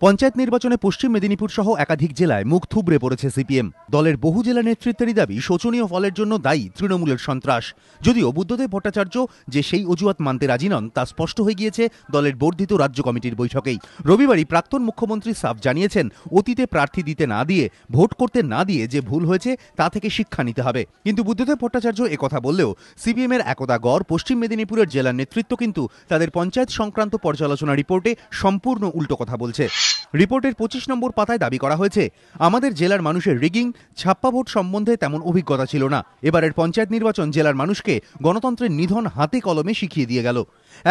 পঞ্চায়েত নির্বাচনে পশ্চিম মেদিনীপুর সহ একাধিক জেলায় মুখ থুবড়ে পড়েছে সিপিএম। দলের বহু জেলা নেতৃত্বেরই দাবি শোচনীয় ফলের জন্য দায়ী তৃণমূলের সন্ত্রাস। যদিও বুদ্ধদেব ভট্টাচার্য যে সেই অজুহাত মানতে রাজি নন তা স্পষ্ট হয়ে গিয়েছে দলের বর্ধিত রাজ্য কমিটির বৈঠকেই। রবিবারই প্রাক্তন মুখ্যমন্ত্রী সাফ জানিয়েছেন, অতীতে প্রার্থী দিতে না দিয়ে, ভোট করতে না দিয়ে যে ভুল হয়েছে তা থেকে শিক্ষা নিতে হবে। কিন্তু বুদ্ধদেব ভট্টাচার্য একথা বললেও সিপিএমের একদা গড় পশ্চিম মেদিনীপুরের জেলার নেতৃত্ব কিন্তু তাদের পঞ্চায়েত সংক্রান্ত পর্যালোচনা রিপোর্টে সম্পূর্ণ উল্টো কথা বলছে। রিপোর্টের 25 নম্বর পাতায় দাবি করা হয়েছে, আমাদের জেলার মানুষের রিগিং, ছাপ্পা ভোট সম্বন্ধে তেমন অভিজ্ঞতা ছিল না। এবারের পঞ্চায়েত নির্বাচন জেলার মানুষকে গণতন্ত্রের নিধন হাতে কলমে শিখিয়ে দিয়ে গেল।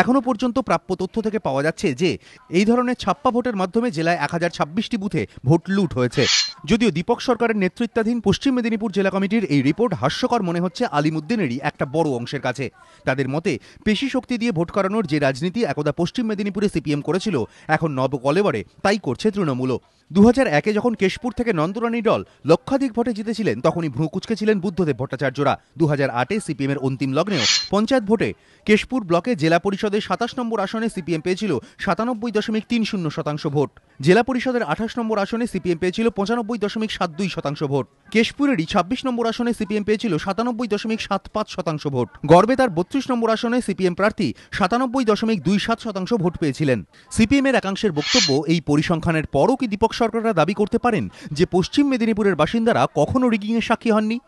এখনো পর্যন্ত প্রাপ্য তথ্য থেকে পাওয়া যাচ্ছে যে এই ধরনের ছাপ্পা ভোটের মাধ্যমে জেলায় 1026টি বুথে ভোট লুট হয়েছে। যদিও দীপক সরকারের নেতৃত্বাধীন পশ্চিম মেদিনীপুর জেলা কমিটির এই রিপোর্ট হাস্যকর মনে হচ্ছে আলিমুদ্দিনেরই একটা বড় অংশের কাছে। তাদের মতে, পেশি শক্তি দিয়ে ভোট করানোর যে রাজনীতি একদা পশ্চিম মেদিনীপুরে সিপিএম করেছিল, এখন নবকলেবরে তাই করছে তৃণমূল। 2001-এ যখন কেশপুর থেকে নন্দরানী দল লক্ষাধিক ভোটে জিতেছিলেন, তখনই ভ্রু কুঁচকেছিলেন বুদ্ধদেব ভট্টাচার্যরা। 2008-এ সিপিএমের অন্তিম লগ্নেও পঞ্চায়েত ভোটে কেশপুর ব্লকে জেলা পরিষদের 27 নম্বর আসনে সিপিএম পেয়েছিল 97.30% ভোট। জেলা পরিষদের 28 নম্বর আসনে সিপিএম পেয়েছিল 95.72% ভোট। কেশপুরেরই 26 নম্বর আসনে সিপিএম পেয়েছিল 97.75% ভোট। গড়বেতার 32 নম্বর আসনে সিপিএম প্রার্থী 97.27% ভোট পেয়েছিলেন। সিপিএমের একাংশের বক্তব্য, এই পরিসংখ্যানের পরও কি দীপক সরকাররা দাবি করতে পারেন যে পশ্চিম মেদিনীপুরের বাসিন্দারা কখনো রিগিংয়ের সাক্ষী হননি?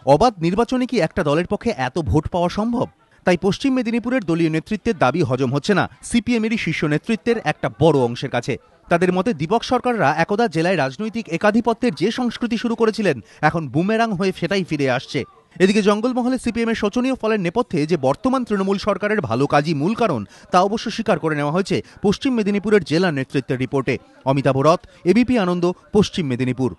অবাধ নির্বাচনে কি একটা দলের পক্ষে এত ভোট পাওয়া সম্ভব? তাই পশ্চিম মেদিনীপুরের দলীয় নেতৃত্বের দাবি হজম হচ্ছে না সিপিএমেরই শীর্ষ নেতৃত্বের একটা বড় অংশের কাছে। তাদের মতে, দীপক সরকাররা একদা জেলায় রাজনৈতিক একাধিপত্যের যে সংস্কৃতি শুরু করেছিলেন, এখন বুমেরাং হয়ে সেটাই ফিরে আসছে। এদিকে জঙ্গলমহলে সিপিএমের শোচনীয় ফলের নেপথ্যে যে বর্তমান তৃণমূল সরকারের ভালো কাজই মূল কারণ, তা অবশ্য স্বীকার করে নেওয়া হয়েছে পশ্চিম মেদিনীপুরের জেলা নেতৃত্বের রিপোর্টে। অমিতাভ রথ, এবিপি আনন্দ, পশ্চিম মেদিনীপুর।